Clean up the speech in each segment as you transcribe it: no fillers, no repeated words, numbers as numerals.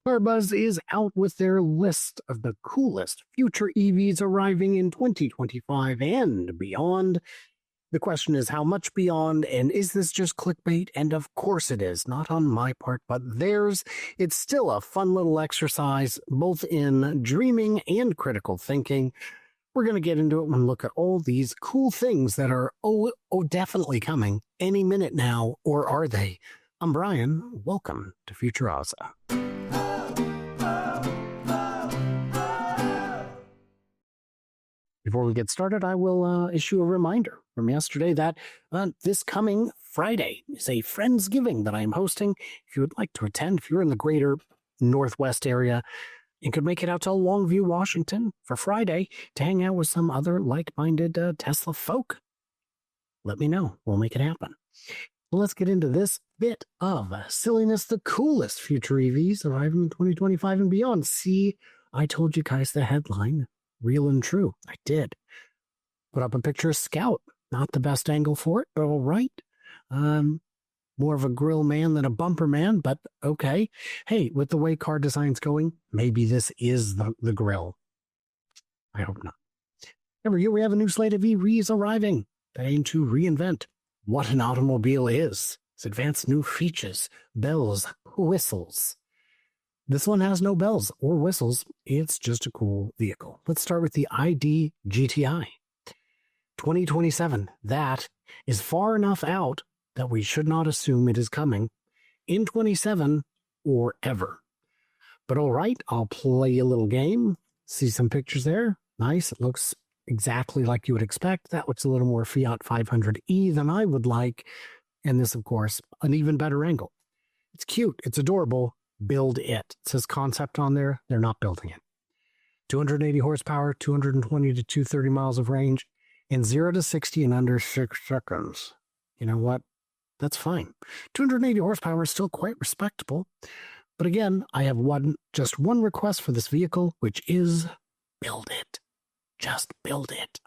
Carbuzz is out with their list of the coolest future EVs arriving in 2025 and beyond. The question is, how much beyond, and is this just clickbait? And of course it is, not on my part, but theirs. It's still a fun little exercise, both in dreaming and critical thinking. We're going to get into it and look at all these cool things that are, definitely coming any minute now, or are they? I'm Brian. Welcome to Futuraza. Before we get started, I will issue a reminder from yesterday that this coming Friday is a Friendsgiving that I am hosting. If you would like to attend, if you're in the greater Northwest area and could make it out to Longview, Washington for Friday to hang out with some other like-minded Tesla folk, let me know. We'll make it happen. Well, let's get into this bit of silliness. The coolest future EVs arriving in 2025 and beyond. See, I told you guys the headline. Real and true. I did. Put up a picture of Scout. Not the best angle for it, but all right. More of a grill man than a bumper man, but okay. Hey, with the way car design's going, maybe this is the grill. I hope not. Every year we have a new slate of EVs arriving that aim to reinvent what an automobile is. It's advanced new features, bells, whistles. This one has no bells or whistles. It's just a cool vehicle. Let's start with the ID GTI. 2027. That is far enough out that we should not assume it is coming in 27 or ever. But all right, I'll play a little game. See some pictures there. Nice. It looks exactly like you would expect. That looks a little more Fiat 500e than I would like. And this, of course, an even better angle. It's cute. It's adorable. Build it. It says concept on there. They're not building it. 280 horsepower, 220 to 230 miles of range, and 0 to 60 in under 6 seconds. You know what? That's fine. 280 horsepower is still quite respectable. But again, I have just one request for this vehicle, which is build it. Just build it.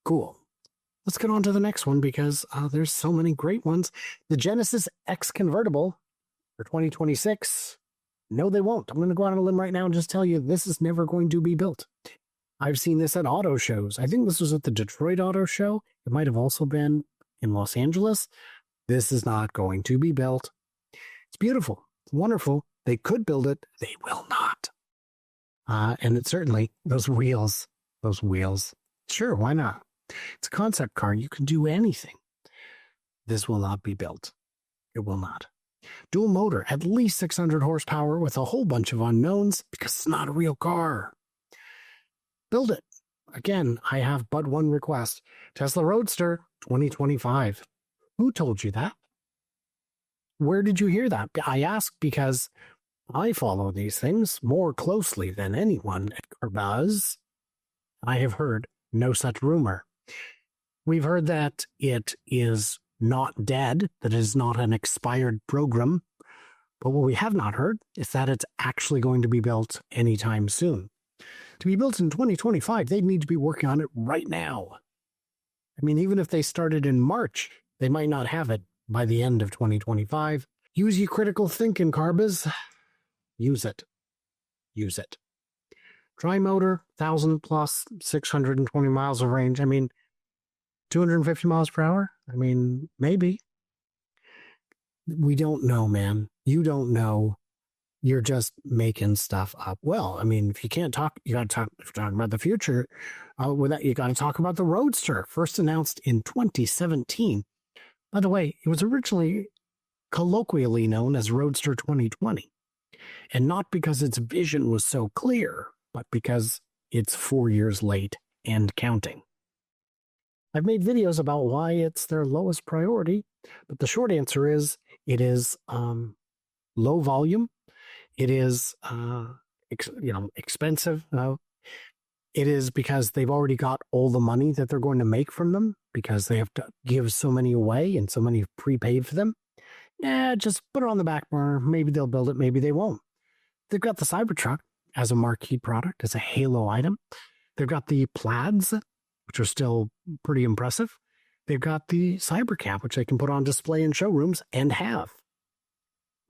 Cool. Let's get on to the next one because there's so many great ones. The Genesis X convertible for 2026. No, they won't. I'm going to go out on a limb right now and just tell you this is never going to be built. I've seen this at auto shows. I think this was at the Detroit Auto Show. It might have also been in Los Angeles. This is not going to be built. It's beautiful. It's wonderful. They could build it. They will not. And it's certainly those wheels. Sure, why not? It's a concept car. You can do anything. This will not be built. It will not. Dual motor, at least 600 horsepower with a whole bunch of unknowns because it's not a real car. Build it. Again, I have but one request. Tesla Roadster 2025. Who told you that? Where did you hear that? I ask because I follow these things more closely than anyone at Carbuzz. I have heard no such rumor. We've heard that it is not dead, that it is not an expired program. But what we have not heard is that it's actually going to be built anytime soon. To be built in 2025, they'd need to be working on it right now. I mean, even if they started in March, they might not have it by the end of 2025. Use your critical thinking, Carbuzz. Use it. Use it. Tri-motor, 1,000 plus, 620 miles of range. I mean, 250 miles per hour? I mean, maybe. We don't know, man. You don't know. You're just making stuff up. Well, I mean, if you can't talk, you got to talk, if you're talking about the future. With that, you got to talk about the Roadster, first announced in 2017. By the way, it was originally colloquially known as Roadster 2020. And not because its vision was so clear, but because it's 4 years late and counting. I've made videos about why it's their lowest priority, but the short answer is it is low volume. It is expensive. It is because they've already got all the money that they're going to make from them because they have to give so many away and so many prepaid for them. Just put it on the back burner. Maybe they'll build it. Maybe they won't. They've got the Cybertruck as a marquee product, as a halo item. They've got the Plaids, which are still pretty impressive. They've got the Cybercab, which they can put on display in showrooms and have.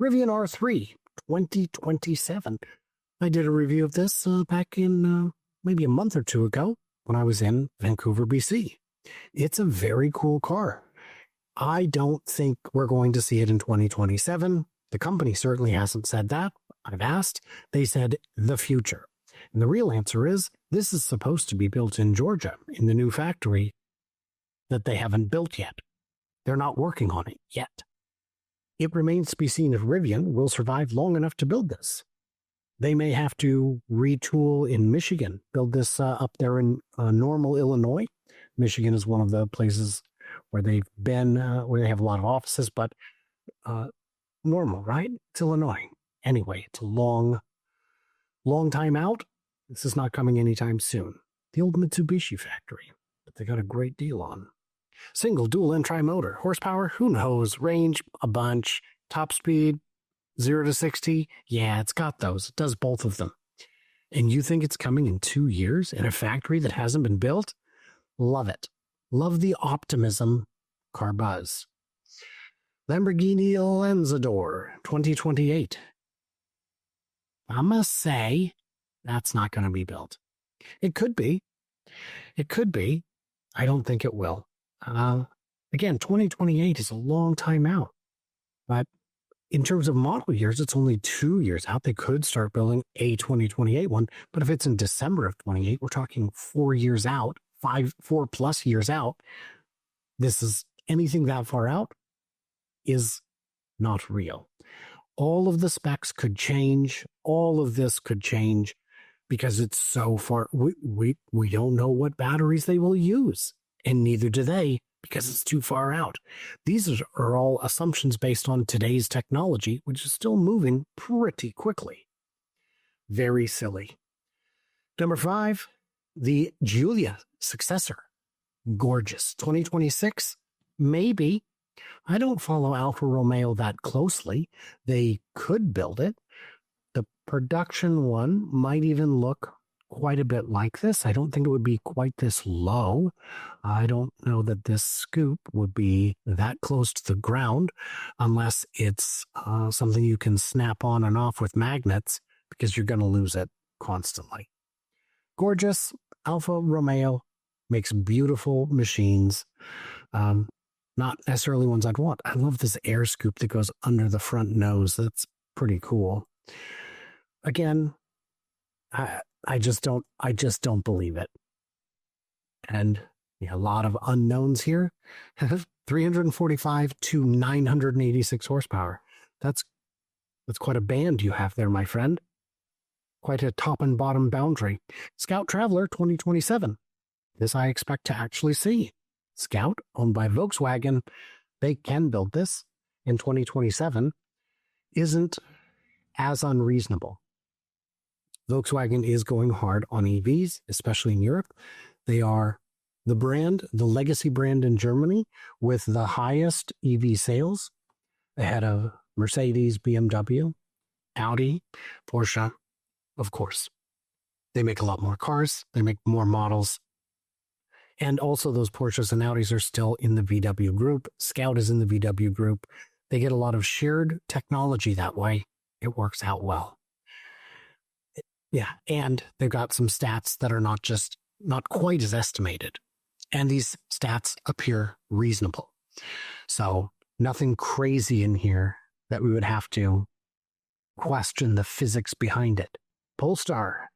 Rivian R3, 2027. I did a review of this back in maybe a month or two ago when I was in Vancouver, BC. It's a very cool car. I don't think we're going to see it in 2027. The company certainly hasn't said that. I've asked. They said the future. And the real answer is this is supposed to be built in Georgia in the new factory that they haven't built yet. They're not working on it yet. It remains to be seen if Rivian will survive long enough to build this. They may have to retool in Michigan, build this up there in Normal, Illinois. Michigan is one of the places where they've been, where they have a lot of offices, but Normal, right? It's Illinois. Anyway, it's a long time out. This is not coming anytime soon. The old Mitsubishi factory that they got a great deal on. Single, dual, and tri-motor. Horsepower, who knows? Range, a bunch. Top speed, 0 to 60. Yeah, it's got those. It does both of them. And you think it's coming in 2 years in a factory that hasn't been built? Love it. Love the optimism. Car buzz. Lamborghini Lanzador 2028. I must say, that's not going to be built. It could be. It could be. I don't think it will. Again, 2028 is a long time out. But in terms of model years, it's only 2 years out. They could start building a 2028 one. But if it's in December of 28, we're talking 4 years out, 4+ years out. This is anything that far out is not real. All of the specs could change. All of this could change because it's so far. We don't know what batteries they will use, and neither do they because it's too far out. These are all assumptions based on today's technology, which is still moving pretty quickly. Very silly. Number 5, the Giulia successor. Gorgeous. 2026, maybe. I don't follow Alfa Romeo that closely. They could build it. The production one might even look quite a bit like this. I don't think it would be quite this low. I don't know that this scoop would be that close to the ground unless it's something you can snap on and off with magnets because you're going to lose it constantly. Gorgeous. Alfa Romeo makes beautiful machines. Not necessarily ones I'd want. I love this air scoop that goes under the front nose. That's pretty cool. Again, I just don't believe it. And a lot of unknowns here. 345 to 986 horsepower. That's quite a band you have there, my friend. Quite a top and bottom boundary. Scout Traveler 2027. This I expect to actually see. Scout, owned by Volkswagen, they can build this in 2027, isn't as unreasonable. Volkswagen is going hard on EVs, especially in Europe. They are the brand, the legacy brand in Germany with the highest EV sales, ahead of Mercedes, BMW, Audi, Porsche, of course. They make a lot more cars. They make more models. And also those Porsches and Audis are still in the VW group. Scout is in the VW group. They get a lot of shared technology that way. It works out well. Yeah, and they've got some stats that are not quite as estimated. And these stats appear reasonable. So nothing crazy in here that we would have to question the physics behind it. Polestar.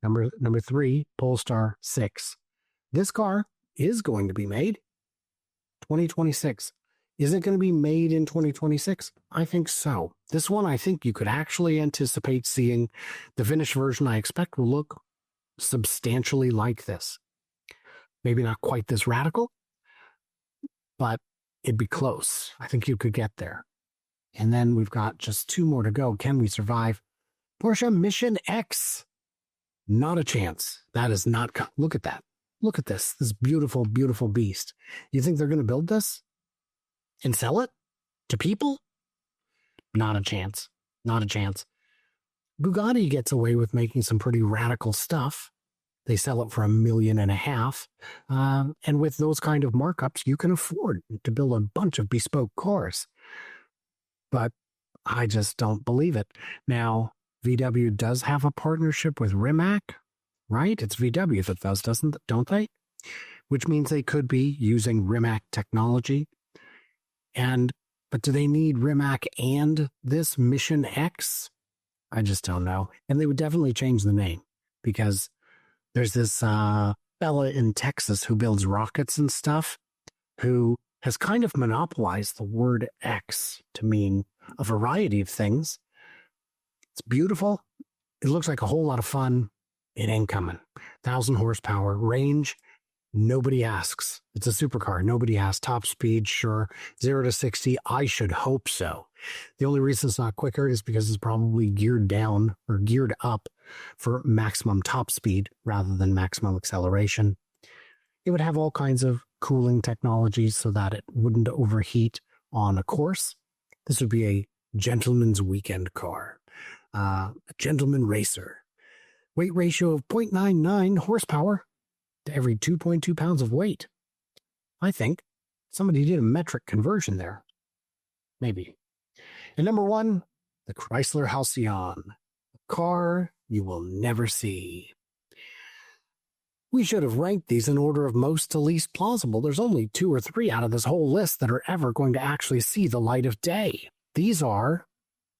Number 3, Polestar 6. This car is going to be made 2026. Is it going to be made in 2026? I think so. This one, I think you could actually anticipate seeing the finished version. I expect will look substantially like this. Maybe not quite this radical, but it'd be close. I think you could get there. And then we've got just 2 more to go. Can we survive? Porsche Mission X. Not a chance. That is not. Look at that. Look at this beautiful, beautiful beast. You think they're going to build this and sell it to people? Not a chance. Not a chance. Bugatti gets away with making some pretty radical stuff. They sell it for $1.5 million. And with those kind of markups, you can afford to build a bunch of bespoke cars. But I just don't believe it. Now, VW does have a partnership with Rimac, right? It's VW that does, don't they? Which means they could be using Rimac technology. But do they need Rimac and this Mission X? I just don't know. And they would definitely change the name because there's this fella in Texas who builds rockets and stuff who has kind of monopolized the word X to mean a variety of things. It's beautiful. It looks like a whole lot of fun. It ain't coming. 1,000 horsepower range. Nobody asks. It's a supercar. Nobody asks. Top speed, sure. 0 to 60. I should hope so. The only reason it's not quicker is because it's probably geared down or geared up for maximum top speed rather than maximum acceleration. It would have all kinds of cooling technologies so that it wouldn't overheat on a course. This would be a gentleman's weekend car, a gentleman racer. Weight ratio of 0.99 horsepower to every 2.2 pounds of weight. I think somebody did a metric conversion there. Maybe. And number 1, the Chrysler Halcyon, a car you will never see. We should have ranked these in order of most to least plausible. There's only 2 or 3 out of this whole list that are ever going to actually see the light of day. These are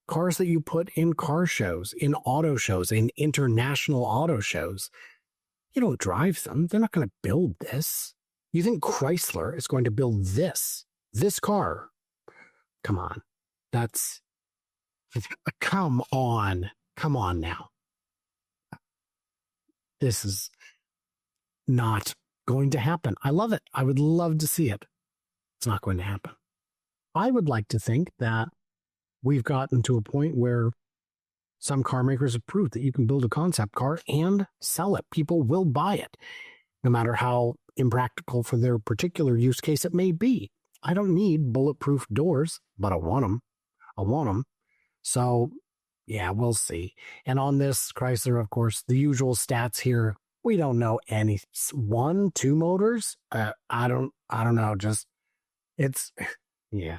cars that you put in car shows, in auto shows, in international auto shows. You don't drive them. They're not going to build this. You think Chrysler is going to build this car? Come on. Come on now. This is not going to happen. I love it. I would love to see it. It's not going to happen. I would like to think that we've gotten to a point where some car makers have proved that you can build a concept car and sell it. People will buy it, no matter how impractical for their particular use case it may be. I don't need bulletproof doors, but I want them. So, yeah, we'll see. And on this Chrysler, of course, the usual stats here. We don't know any 1, 2 motors. I don't know. It's yeah.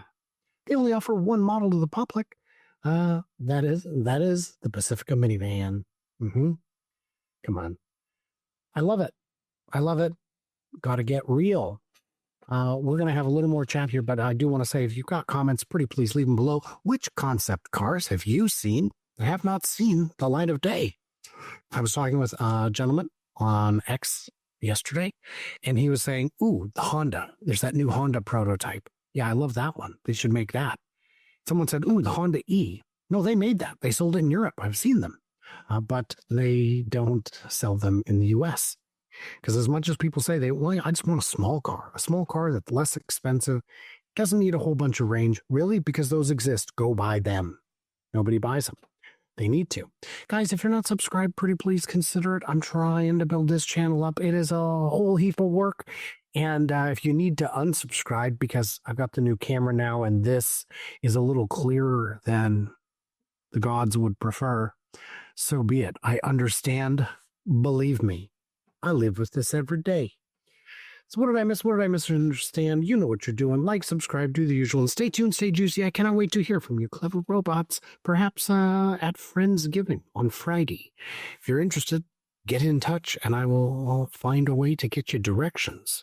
They only offer 1 model to the public. That is the Pacifica minivan. Come on. I love it. Got to get real. We're going to have a little more chat here, but I do want to say, if you've got comments, pretty please leave them below. Which concept cars have you seen that have not seen the light of day? I was talking with a gentleman on X yesterday, and he was saying, ooh, the Honda. There's that new Honda prototype. Yeah, I love that one. They should make that. Someone said, ooh, the Honda E. No, they made that. They sold it in Europe. I've seen them. But they don't sell them in the US. Because as much as people say I just want a small car that's less expensive, doesn't need a whole bunch of range. Really? Because those exist. Go buy them. Nobody buys them. They need to. Guys, if you're not subscribed, pretty please consider it. I'm trying to build this channel up. It is a whole heap of work. And if you need to unsubscribe, because I've got the new camera now and this is a little clearer than the gods would prefer, so be it. I understand. Believe me, I live with this every day. So what did I miss? What did I misunderstand? You know what you're doing. Like, subscribe, do the usual, and stay tuned, stay juicy. I cannot wait to hear from you, clever robots, perhaps at Friendsgiving on Friday. If you're interested, get in touch, and I will find a way to get you directions.